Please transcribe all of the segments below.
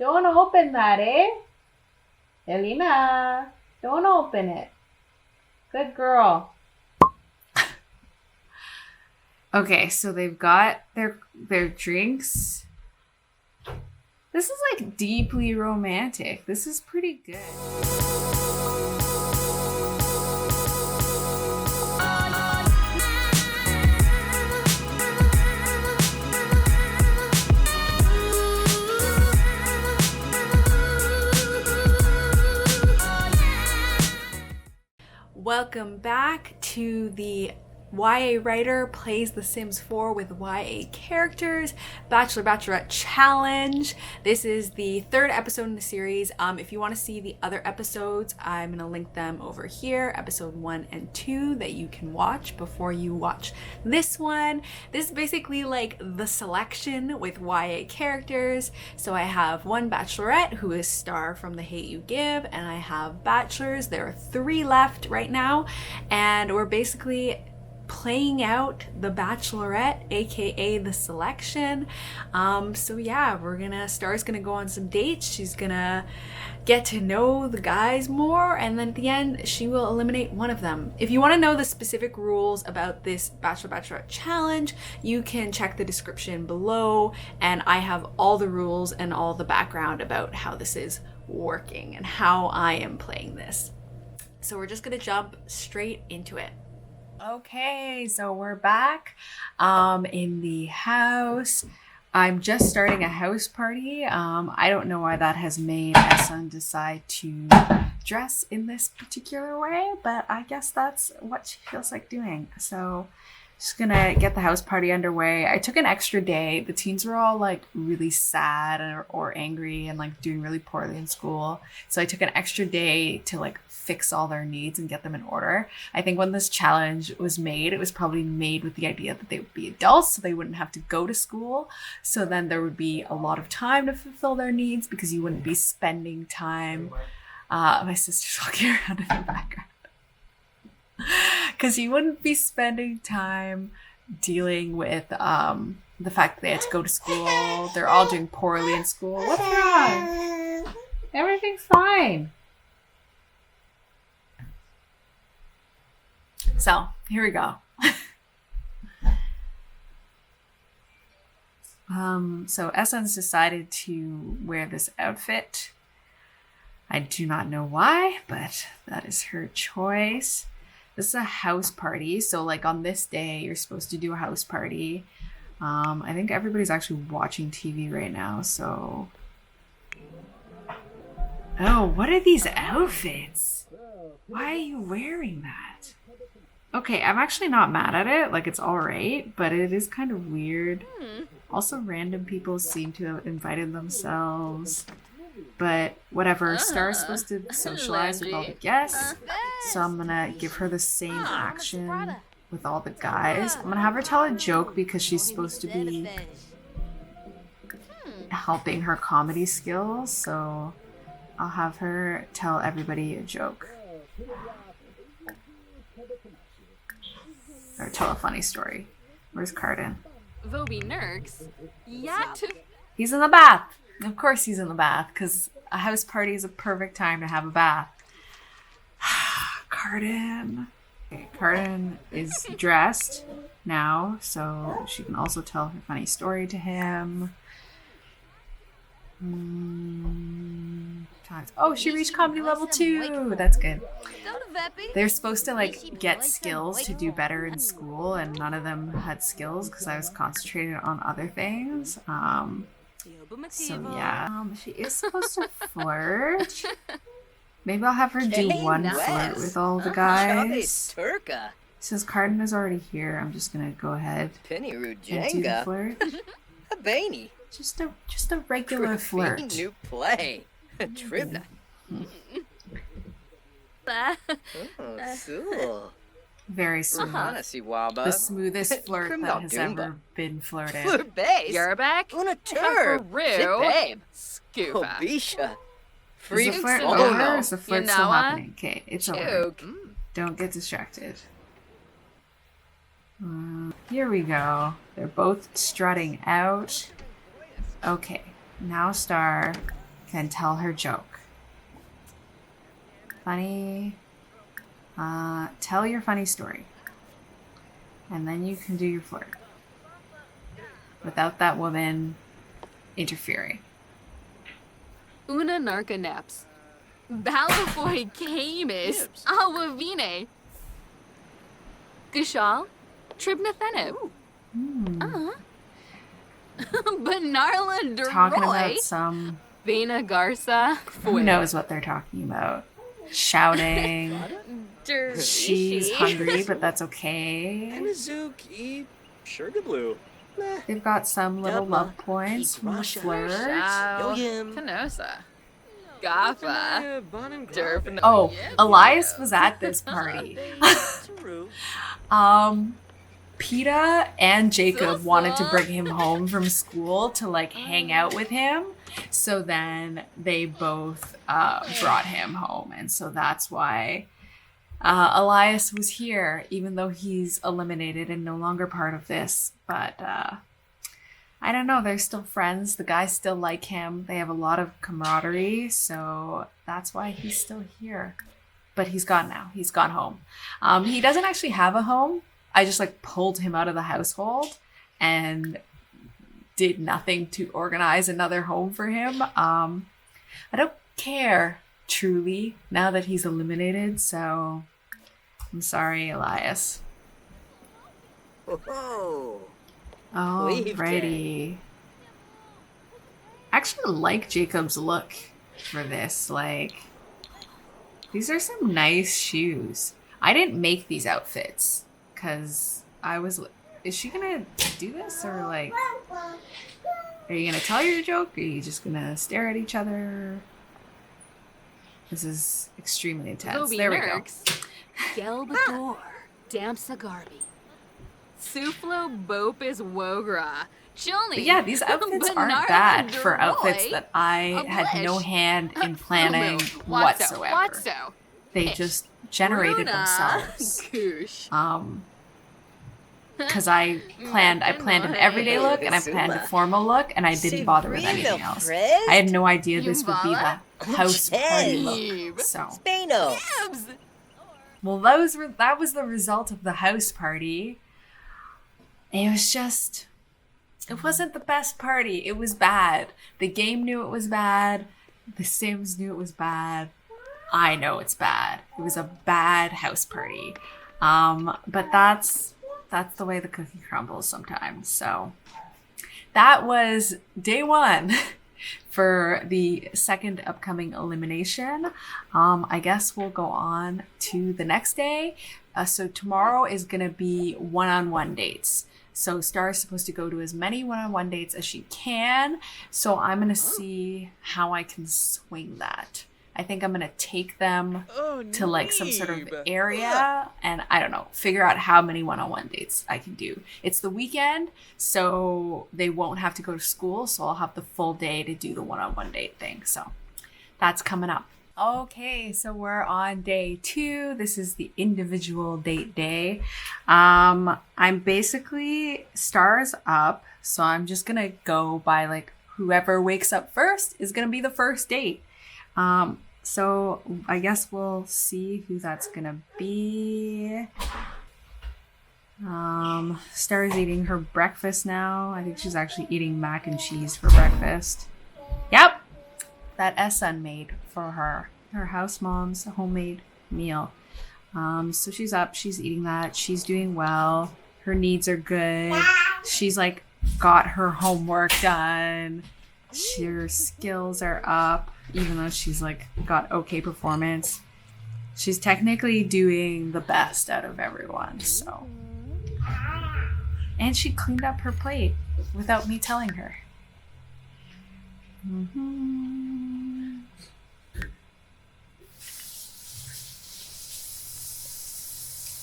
Don't open that, eh? Elena, don't open it. Good girl. Okay, so they've got their drinks. This is like deeply romantic. This is pretty good. Welcome back to the YA Writer Plays The Sims 4 with YA Characters Bachelorette Challenge. This is the third episode in the series. If you want to see the other episodes, I'm going to link them over here, episode 1 and 2, that you can watch before you watch this one. This is basically like the selection with YA characters. So I have one Bachelorette who is Star from The Hate U Give, and I have Bachelors. There are 3 left right now, and we're basically playing out the Bachelorette, aka the selection. So yeah, Star's gonna go on some dates. She's gonna get to know the guys more, and then at the end she will eliminate one of them. If you want to know the specific rules about this Bachelorette challenge, you can check the description below, and I have all the rules and all the background about how this is working and how I am playing this. So we're just gonna jump straight into it. Okay, so we're back in the house. I'm just starting a house party. I don't know why that has made Essen decide to dress in this particular way, but I guess that's what she feels like doing. So just gonna get the house party underway. I took an extra day. The teens were all like really sad or angry and like doing really poorly in school. So I took an extra day to like fix all their needs and get them in order. I think when this challenge was made, it was probably made with the idea that they would be adults, so they wouldn't have to go to school. So then there would be a lot of time to fulfill their needs because you wouldn't be spending time. My sister's walking around in the background. Because you wouldn't be spending time dealing with the fact that they had to go to school. They're all doing poorly in school. What's wrong? Everything's fine. So here we go. So Essen's decided to wear this outfit. I do not know why, but that is her choice. This is a house party. So like on this day, you're supposed to do a house party. I think everybody's actually watching TV right now. So, oh, what are these outfits? Why are you wearing that? Okay, I'm actually not mad at it. Like, it's all right, but it is kind of weird. Also, random people seem to have invited themselves. But whatever, Star's supposed to socialize with all the guests. So I'm gonna give her the same action with all the guys. I'm gonna have her tell a joke because she's supposed to be helping her comedy skills. So I'll have her tell everybody a joke. Or tell a funny story. Where's Cardan? He's in the bath. Of course he's in the bath, because a house party is a perfect time to have a bath. Cardan. Okay, Cardan is dressed now, so she can also tell her funny story to him. Oh, she reached comedy level 2. That's good. They're supposed to like get skills to do better in school, and none of them had skills because I was concentrated on other things. So yeah, she is supposed to flirt. Maybe I'll have her do one flirt with all the guys. Since Cardan is already here, I'm just gonna go ahead and do the flirt. Just a regular flirt. New play. Tribna. Cool. Very smooth. The smoothest flirt that has ever been flirted. Yarback? Una tur. Babe. Scoopa. Obisha. Is the flirt over or is the flirt still happening? Okay, it's over. Don't get distracted. Here we go. They're both strutting out. Okay, now Star can tell her joke. Funny. Tell your funny story. And then you can do your flirt. Without that woman interfering. Una narca naps. Balafoy camus. Awavine. Gashal. Tribnathenib. Banarla Deroy. Talking about some... Vena Garza. Who knows what they're talking about? Shouting. She's hungry, but that's okay. They've got some little love points from the flirt. Canosa. Gaffa. Derpin. Oh, Elias was at this party. Peeta and Jacob wanted to bring him home from school to like hang out with him. So then they both brought him home. And so that's why Elias was here, even though he's eliminated and no longer part of this. But I don't know, they're still friends. The guys still like him. They have a lot of camaraderie. So that's why he's still here. But he's gone now. He's gone home. He doesn't actually have a home. I just like pulled him out of the household and did nothing to organize another home for him. I don't care, truly, now that he's eliminated. So I'm sorry, Elias. Alrighty. I actually like Jacob's look for this. Like, these are some nice shoes. I didn't make these outfits because I was... Is she gonna do this, or like... Are you gonna tell your joke, or are you just gonna stare at each other? This is extremely intense. There we go. Gelbador. Damsa Garby. Suflo Bopis Wogra. Chilni. But yeah, these outfits aren't bad for outfits that I had no hand in planning whatsoever. They just generated themselves. Because I planned an everyday look and I planned a formal look, and I didn't bother with anything else. I had no idea this would be the house party look. So, well, that was the result of the house party. It was just, it wasn't the best party. It was bad. The game knew it was bad. The Sims knew it was bad. I know it's bad. It was a bad house party. But that's the way the cookie crumbles sometimes. So that was day one for the second upcoming elimination. I guess we'll go on to the next day. So tomorrow is going to be one-on-one dates. So Star is supposed to go to as many one-on-one dates as she can. So I'm going to see how I can swing that. I think I'm going to take them to like some sort of area and I don't know, figure out how many one-on-one dates I can do. It's the weekend, so they won't have to go to school. So I'll have the full day to do the one-on-one date thing. So that's coming up. Okay, so we're on day 2. This is the individual date day. I'm basically Star's up. So I'm just going to go by like whoever wakes up first is going to be the first date. So I guess we'll see who that's gonna be. Star's eating her breakfast now. I think she's actually eating mac and cheese for breakfast. Yep, that Essun made for her. Her house mom's homemade meal. So she's up, she's eating that. She's doing well. Her needs are good. She's like got her homework done. Her skills are up, even though she's like got okay performance. She's technically doing the best out of everyone, so. And she cleaned up her plate without me telling her.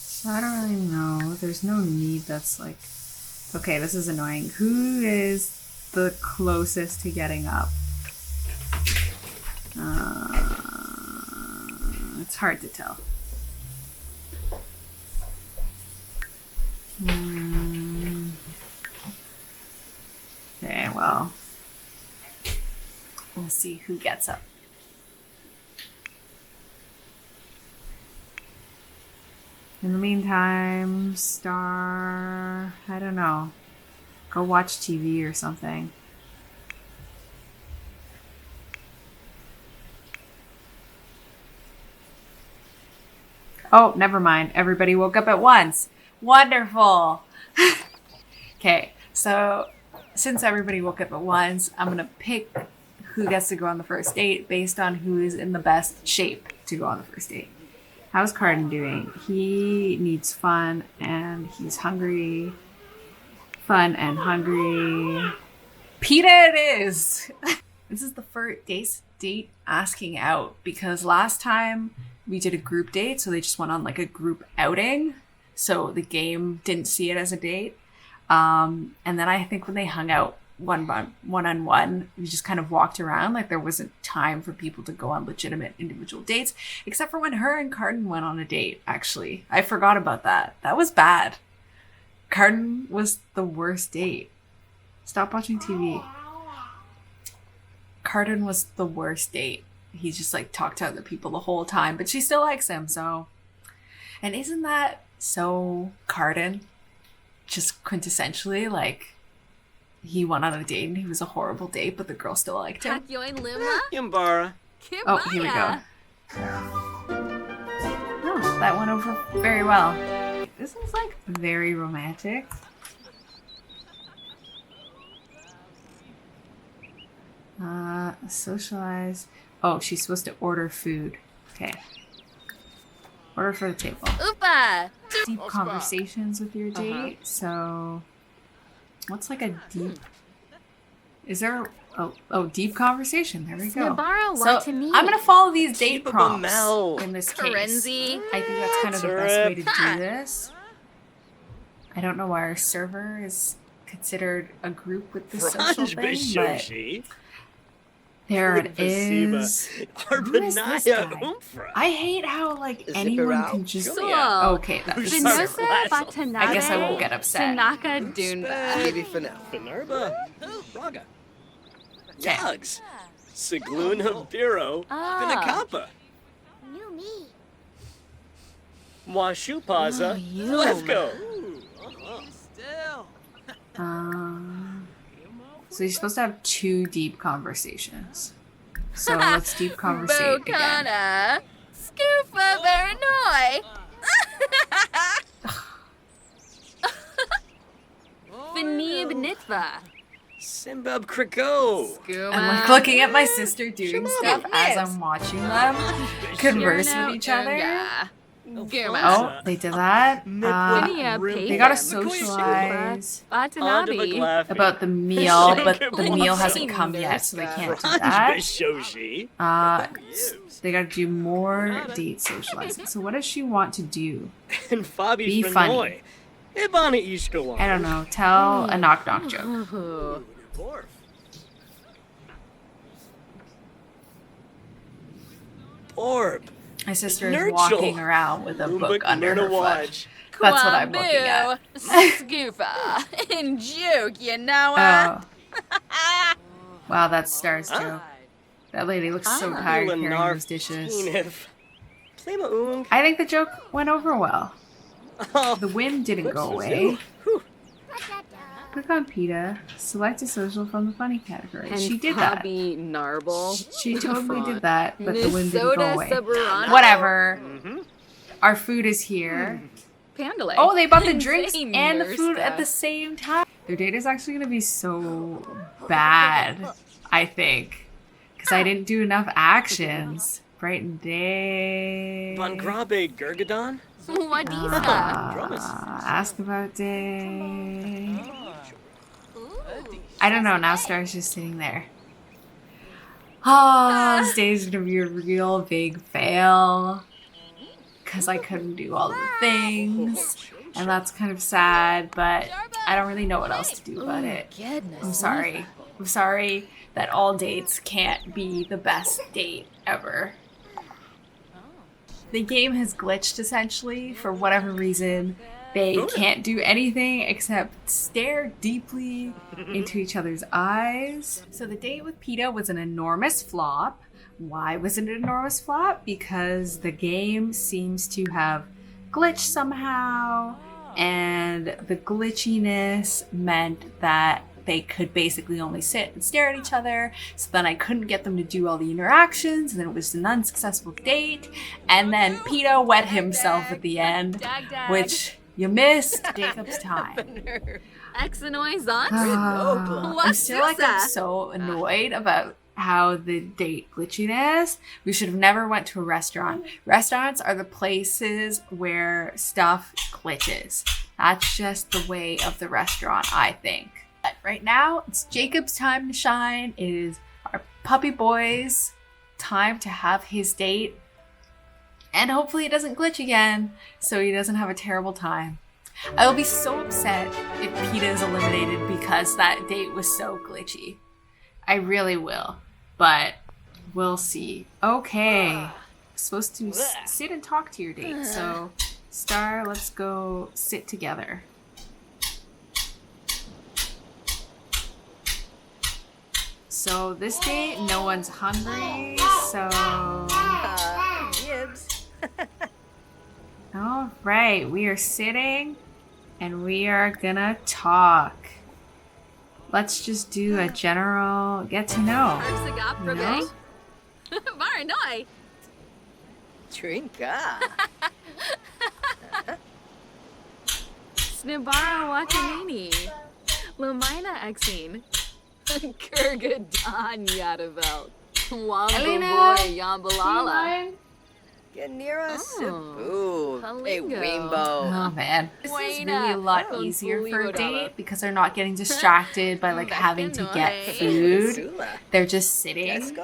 So I don't really know. There's no need that's like... Okay, this is annoying. Who is the closest to getting up? It's hard to tell. Okay, well, we'll see who gets up. In the meantime, Star, I don't know, go watch TV or something. Oh, never mind. Everybody woke up at once. Wonderful. Okay, so since everybody woke up at once, I'm going to pick who gets to go on the first date based on who is in the best shape to go on the first date. How's Cardan doing? He needs fun and he's hungry. Fun and hungry. Peeta it is! This is the first date asking out because last time we did a group date, so they just went on like a group outing. So the game didn't see it as a date. And then I think when they hung out one-on-one, we just kind of walked around like there wasn't time for people to go on legitimate individual dates, except for when her and Cardan went on a date, actually. I forgot about that. That was bad. Cardan was the worst date. Stop watching TV. Cardan was the worst date. He just like talked to other people the whole time, but she still likes him, so. And isn't that so Cardan? Just quintessentially, like, he went on a date and he was a horrible date, but the girl still liked him. Yambara. Oh, here we go. Oh, that went over very well. This is like very romantic. Socialize. Oh, she's supposed to order food. Okay. Order for the table. Oopa! Deep conversations with your date. So, what's like a deep? Is there? Oh, deep conversation. There we go. So I'm gonna follow these date prompts in this case. Karenzi. I think that's kind of the best way to do this. I don't know why our server is considered a group with this social thing, but there it is. Who is this guy? I hate how like anyone can just. Okay, that's I guess I won't get upset. Tanaka Dunba. Maybe Finarba. Raga. Yags. Sigluna Biro. Pinakapa. Washupaza. Let's go. So you're supposed to have 2 deep conversations. So let's deep conversate again. Bocana. Scoofa Veronoi. Finib Nitva. Simbab Kriko. I'm like looking at my sister doing stuff as I'm watching them converse with each other. Oh, they did that. They gotta socialize about the meal, but the meal hasn't come yet, so they can't do that. They gotta do more date socializing. So what does she want to do? Be funny. I don't know. Tell a knock-knock joke. Orb. My sister is walking around with a book under her foot. That's what I'm looking at. Scoofa. In joke, you know. Wow, that's Star's joke. That lady looks so tired carrying those dishes. I think the joke went over well. The wind didn't go away. Click on Peeta. Select a social from the funny category. She did that. She totally did that, but the wind didn't go away. Whatever. Our food is here. Oh, they bought the drinks and the food at the same time. Their date is actually going to be so bad, I think. Because I didn't do enough actions. Brighten day. Bangrabe Gurgadon? Ask about day. I don't know. Now Star's just sitting there. Oh, this day's gonna be a real big fail. Because I couldn't do all the things. And that's kind of sad, but I don't really know what else to do about it. I'm sorry. I'm sorry that all dates can't be the best date ever. The game has glitched essentially for whatever reason. They can't do anything except stare deeply into each other's eyes. So the date with Peeta was an enormous flop. Why was it an enormous flop? Because the game seems to have glitched somehow, and the glitchiness meant that they could basically only sit and stare at each other. So then I couldn't get them to do all the interactions, and then it was an unsuccessful date. And then Peeta wet himself at the end, which you missed Jacob's time. I'm still I'm so annoyed about how the date glitchiness. We should have never went to a restaurant. Restaurants are the places where stuff glitches. That's just the way of the restaurant, I think. But right now, it's Jacob's time to shine. It is our puppy boy's time to have his date. And hopefully it doesn't glitch again, so he doesn't have a terrible time. I will be so upset if Peeta is eliminated because that date was so glitchy. I really will, but we'll see. Okay, supposed to sit and talk to your date, so Star, let's go sit together. So this date, no one's hungry, so... All right, we are sitting and we are gonna talk. Let's just do a general get to know. You know? Trinka. Snibara Wakanini. Lamina Exine. Kurgadan Yadavel. Wamba Boy Yambalala. Ganira Sabu. A rainbow. Oh man, this is really a lot easier for a date because they're not getting distracted by like having to get food. They're just sitting.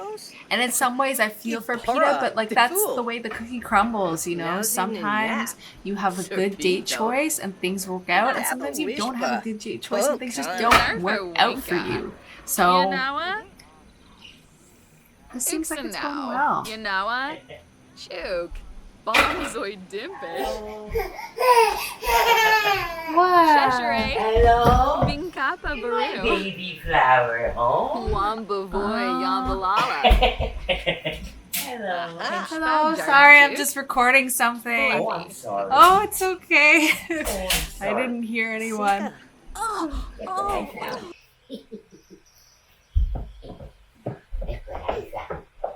And in some ways I feel for Peeta, but like that's the way the cookie crumbles, you know? Sometimes you have a good date choice and things work out, and sometimes you don't have a good date choice and things just don't work out for you. So this seems like it's going well. Choke. Bombzoid Dimpish. What? Hello? Binkapa Baru. Baby flower, oh? Wamba Boy Yambalala. Hello. Hello, sorry, I'm just recording something. Oh, I'm sorry. Oh, it's okay. I'm I sorry. didn't hear anyone.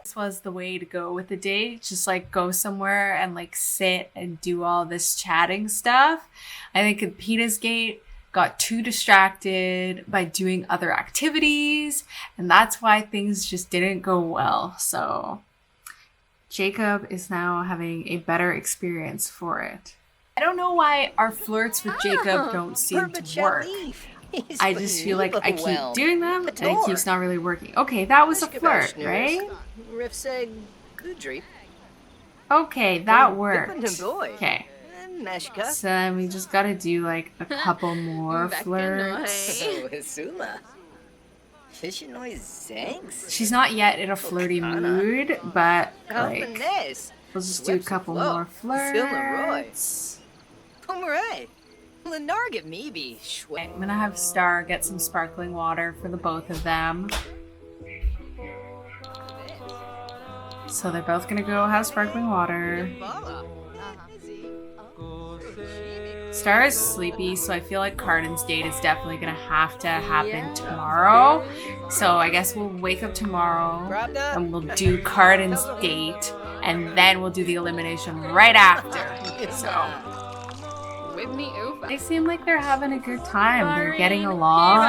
This was the way to go with the date. Just like go somewhere and like sit and do all this chatting stuff. I think at Peeta's gate got too distracted by doing other activities, and that's why things just didn't go well. So Jacob is now having a better experience for it. I don't know why our flirts with Jacob don't seem to work. I just feel like I keep doing them and it keeps not really working. Okay, that was a flirt, right? Okay, that worked. Okay. So then we just gotta do like a couple more flirts. She's not yet in a flirty mood, but like we'll just do a couple more flirts. I'm gonna have Star get some sparkling water for the both of them. So they're both gonna go have sparkling water. Star is sleepy, so I feel like Cardan's date is definitely gonna have to happen tomorrow. So I guess we'll wake up tomorrow and we'll do Cardan's date, and then we'll do the elimination right after. So they seem like they're having a good time. They're getting along.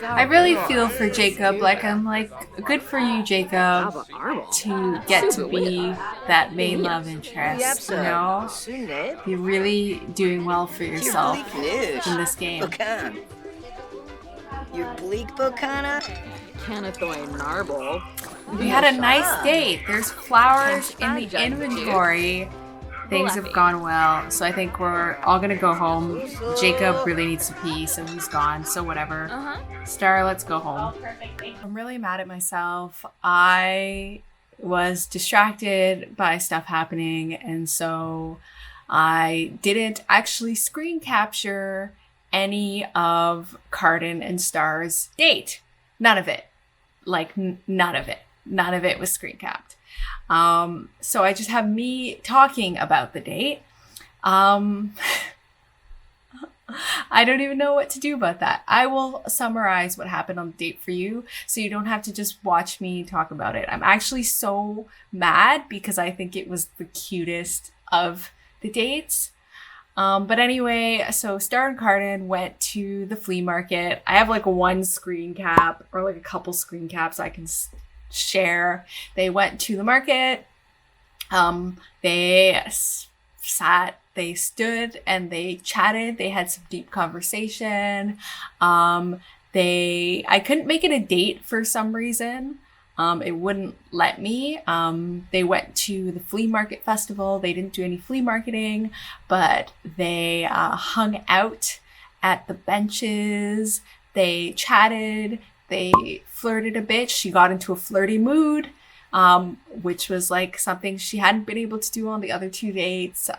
I really feel for Jacob. Like, I'm like, good for you, Jacob, to get to be that main love interest, you know? You're really doing well for yourself in this game. You're bleak, Bocana? Canathoy Narble. We had a nice date. There's flowers in the inventory. Things have gone well, so I think we're all gonna go home. Jacob really needs to pee, so he's gone, so whatever. Star, let's go home. I'm really mad at myself. I was distracted by stuff happening, and so I didn't actually screen capture any of Cardan and Star's date. None of it. Like, none of it. None of it was screen capped. So I just have me talking about the date. I don't even know what to do about that. I will summarize what happened on the date for you, so you don't have to just watch me talk about it. I'm actually so mad because I think it was the cutest of the dates. But anyway, so Star and Cardan went to the flea market. I have like one screen cap or like a couple screen caps I can share. They went to the market. They sat, they stood, and they chatted. They had some deep conversation. I couldn't make it a date for some reason. It wouldn't let me. They went to the flea market festival. They didn't do any flea marketing, but they hung out at the benches. They chatted. They flirted a bit. She got into a flirty mood, which was like something she hadn't been able to do on the other two dates.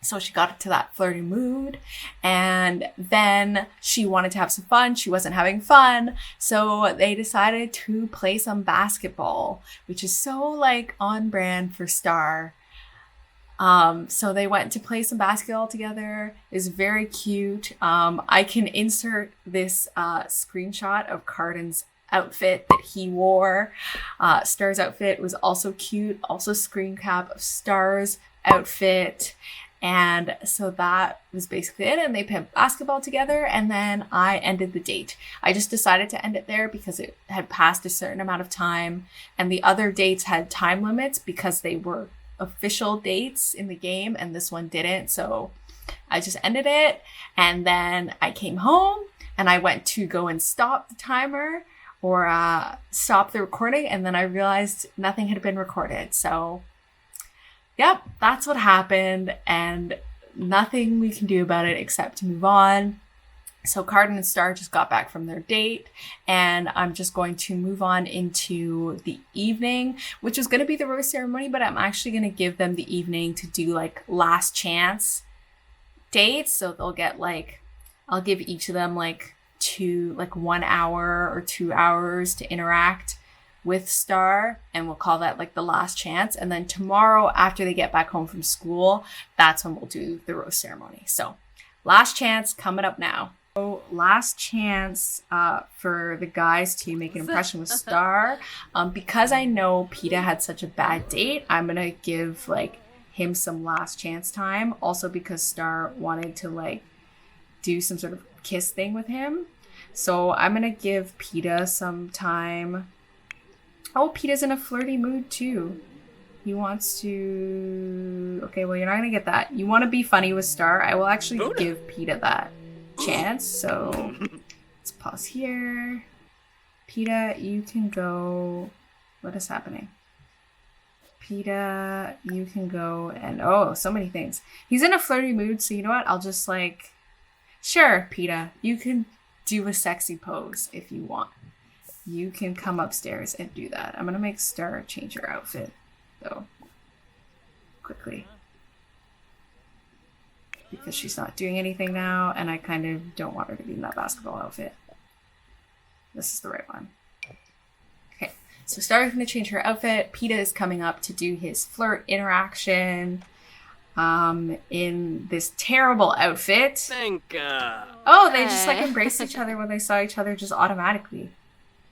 So she got into that flirty mood, and then she wanted to have some fun. She wasn't having fun, so they decided to play some basketball, which is so like on brand for Star. So they went to play some basketball together. It was very cute. I can insert this screenshot of Cardan's outfit that he wore. Star's outfit was also cute. Also screen cap of Star's outfit. And so that was basically it. And they played basketball together. And then I ended the date. I just decided to end it there because it had passed a certain amount of time. And the other dates had time limits because they were official dates in the game. And this one didn't. So I just ended it. And then I came home and I went to go and stop the timer or stop the recording. And then I realized nothing had been recorded. So yep, that's what happened, and nothing we can do about it except to move on. So Cardan and Star just got back from their date, and I'm just going to move on into the evening, which is going to be the rose ceremony, but I'm actually going to give them the evening to do like last chance dates. So they'll get like, I'll give each of them like 1 hour or 2 hours to interact with Star, and we'll call that like the last chance. And then tomorrow after they get back home from school, that's when we'll do the rose ceremony. So last chance coming up now. So last chance for the guys to make an impression with Star. Because I know Peeta had such a bad date, I'm gonna give like him some last chance time. Also because Star wanted to like do some sort of kiss thing with him. So I'm gonna give Peeta some time. Oh, Peeta's in a flirty mood too. He wants to... Okay, well, you're not going to get that. You want to be funny with Star. I will actually give Peeta that chance. So let's pause here. Peeta, you can go... What is happening? Peeta, you can go and... Oh, so many things. He's in a flirty mood, so you know what? I'll just like... Sure, Peeta, you can do a sexy pose if you want. You can come upstairs and do that. I'm going to make Star change her outfit, though, quickly. Because she's not doing anything now, and I kind of don't want her to be in that basketball outfit. This is the right one. Okay, so Star's going to change her outfit. Peeta is coming up to do his flirt interaction in this terrible outfit. Oh, they just like embraced each other when they saw each other just automatically.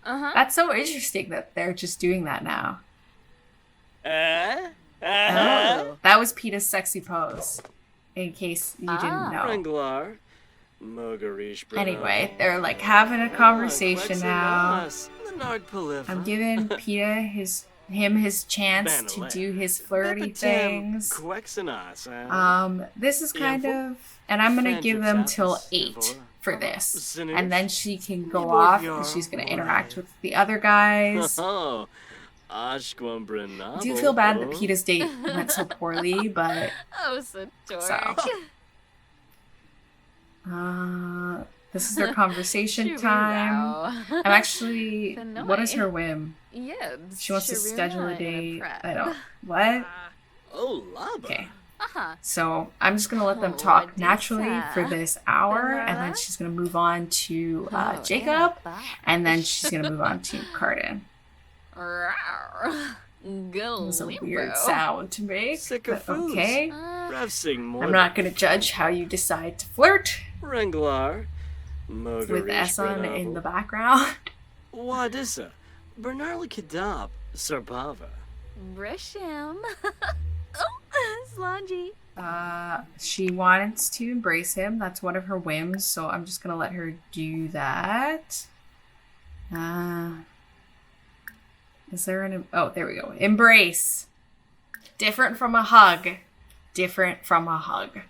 That's so interesting that they're just doing that now. Oh, that was Peeta's sexy pose, in case you didn't know. Anyway, they're like having a conversation now. I'm giving Peeta his chance to do his flirty things. This is kind of, and I'm gonna give them till 8 for this, and then she can go off and she's gonna interact with the other guys. I do feel bad that Peeta's date went so poorly, but this is their conversation time. I'm actually, what is her whim? She wants to schedule a date. I don't, what? Okay. So I'm just gonna let them talk naturally for this hour, and then she's gonna move on to Jacob, and then she's gonna move on to Cardan. It was a weird sound to make, but okay. I'm not gonna judge how you decide to flirt with Esson in the background. Wadissa, Bernarli Kadab, Sarbava. Brisham. Oh, Slangy. She wants to embrace him. That's one of her whims, so I'm just gonna let her do that. Is there an... Oh, there we go. Embrace. Different from a hug. Different from a hug.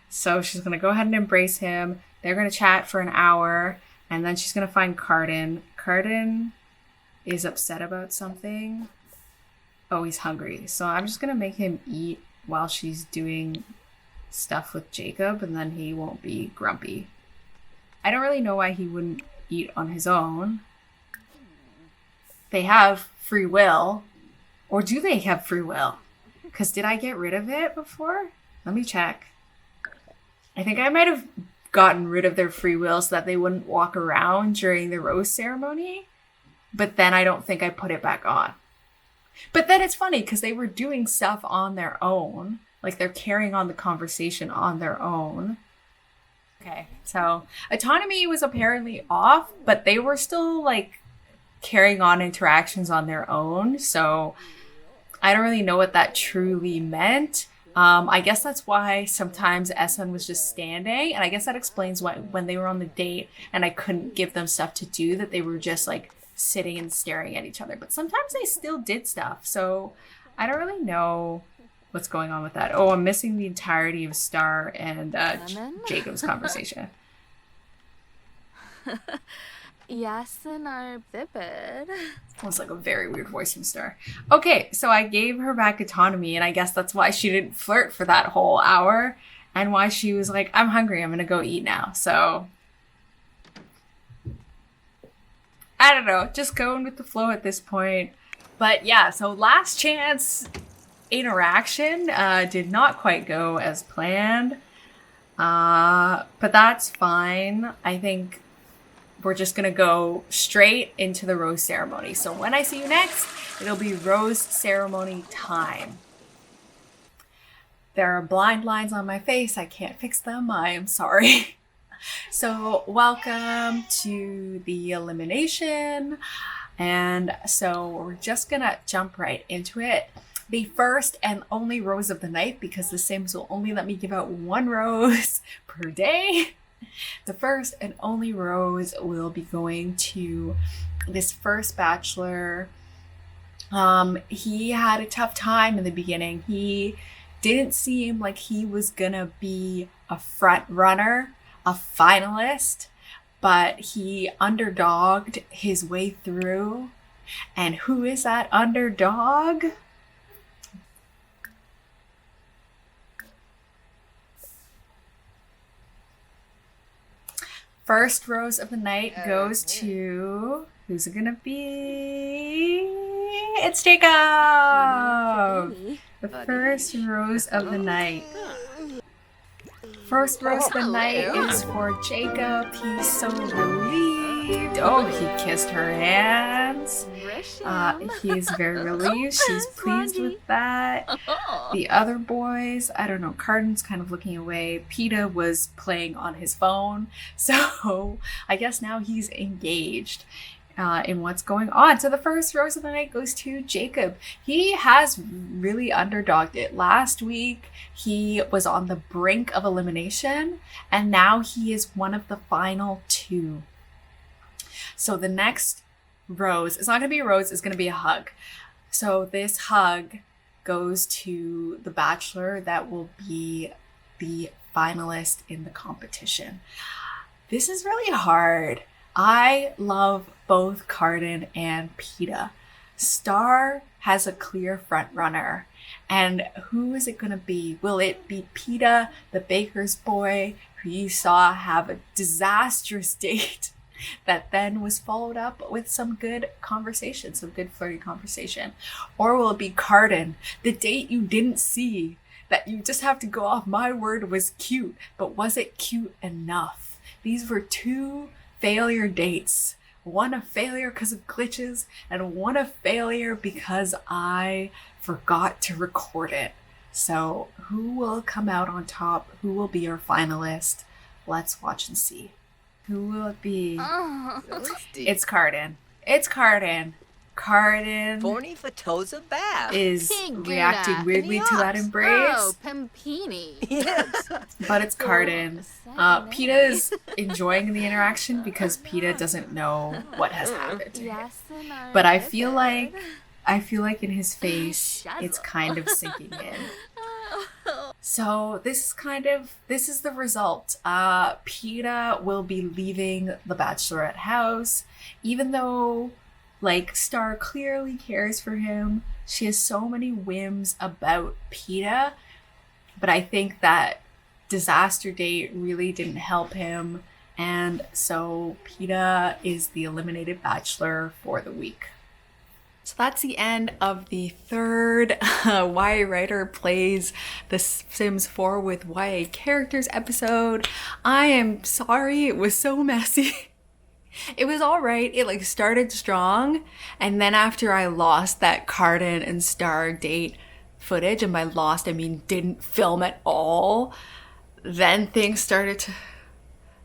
So she's gonna go ahead and embrace him. They're gonna chat for an hour, and then she's gonna find Cardan. Cardan is upset about something. Oh, he's hungry. So I'm just gonna make him eat while she's doing stuff with Jacob, and then he won't be grumpy. I don't really know why he wouldn't eat on his own. They have free will. Or do they have free will? Because did I get rid of it before? Let me check. I think I might have gotten rid of their free will so that they wouldn't walk around during the rose ceremony. But then I don't think I put it back on. But then it's funny because they were doing stuff on their own. Like they're carrying on the conversation on their own. Okay, so autonomy was apparently off, but they were still like carrying on interactions on their own. So I don't really know what that truly meant. I guess that's why sometimes Esson was just standing. And I guess that explains why when they were on the date and I couldn't give them stuff to do, that they were just like sitting and staring at each other. But sometimes they still did stuff. So I don't really know what's going on with that. Oh, I'm missing the entirety of Star and Jacob's conversation. Yasin are bibid. It's like a very weird voice from Star. Okay, so I gave her back autonomy, and I guess that's why she didn't flirt for that whole hour, and why she was like, I'm hungry, I'm gonna go eat now. So I don't know, just going with the flow at this point. But yeah, so last chance interaction did not quite go as planned, but that's fine. I think we're just gonna go straight into the rose ceremony. So when I see you next, it'll be rose ceremony time. There are blind lines on my face. I can't fix them. I am sorry. So welcome to the elimination. And so we're just gonna jump right into it. The first and only rose of the night, because the Sims will only let me give out one rose per day. The first and only rose will be going to this first bachelor. He had a tough time in the beginning. He didn't seem like he was gonna be a front runner, a finalist, but he underdogged his way through. And who is that underdog? First rose of the night goes to... Who's it gonna be? It's Jacob! The first rose of the night. First rose of the night is for Jacob. He's so relieved. Oh, he kissed her hands. He is very relieved. She's pleased with that. The other boys, I don't know, Cardan's kind of looking away. Peeta was playing on his phone. So I guess now he's engaged in what's going on. So the first rose of the night goes to Jacob. He has really underdogged it. Last week, he was on the brink of elimination, and now he is one of the final two. So the next rose, it's not going to be a rose, it's going to be a hug. So this hug goes to the bachelor that will be the finalist in the competition. This is really hard. I love both Cardan and Peeta. Star has a clear front runner. And who is it going to be? Will it be Peeta, the baker's boy, who you saw have a disastrous date that then was followed up with some good conversation, some good flirty conversation? Or will it be Cardan, the date you didn't see, that you just have to go off my word was cute, but was it cute enough? These were 2 failure dates. One a failure because of glitches, and one a failure because I forgot to record it. So who will come out on top? Who will be our finalist? Let's watch and see. Who will it be? It's Cardan. It's Cardan. Cardan Forny Fatoza Bath. is Piguna. reacting weirdly to that embrace. Oh, Pimpini. Yes. But it's Cardan. Peeta is enjoying the interaction because Peeta doesn't know what has happened to him. But I feel like in his face, it's kind of sinking in. So this is the result. Peeta will be leaving the Bachelorette house, even though like Star clearly cares for him. She has so many whims about Peeta, but I think that disaster date really didn't help him, and so Peeta is the eliminated bachelor for the week. So that's the end of the third YA Writer Plays The Sims 4 with YA Characters episode. I am sorry it was so messy. It was all right. It like started strong, and then after I lost that Cardan and Star date footage, and by lost I mean didn't film at all, then things started to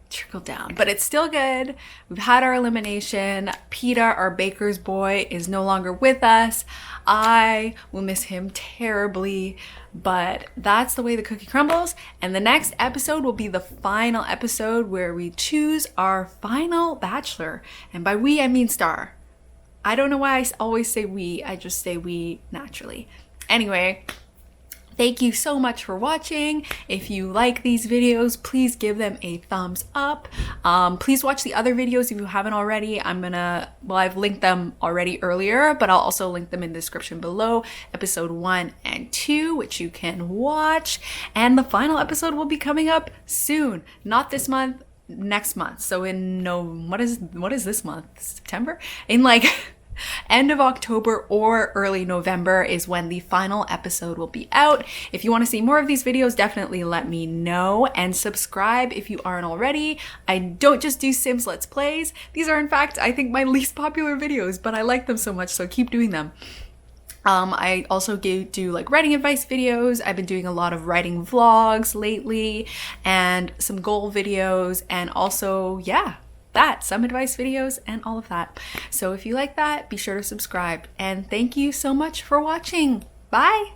trickle down. But it's still good. We've had our elimination. Peeta, our baker's boy, is no longer with us. I will miss him terribly, but that's the way the cookie crumbles. And the next episode will be the final episode where we choose our final bachelor. And by we, I mean Star. I don't know why I always say we. I just say we naturally. Anyway, thank you so much for watching. If you like these videos, please give them a thumbs up. Please watch the other videos if you haven't already. I've linked them already earlier, but I'll also link them in the description below. Episode 1 and 2, which you can watch. And the final episode will be coming up soon. Not this month, next month. So what is this month? September? In like end of October or early November is when the final episode will be out. If you want to see more of these videos, definitely let me know, and subscribe if you aren't already. I don't just do Sims Let's Plays. These are in fact, I think, my least popular videos, but I like them so much, so keep doing them. I also do like writing advice videos. I've been doing a lot of writing vlogs lately, and some goal videos, and also, some advice videos and all of that. So if you like that, be sure to subscribe. And thank you so much for watching. Bye!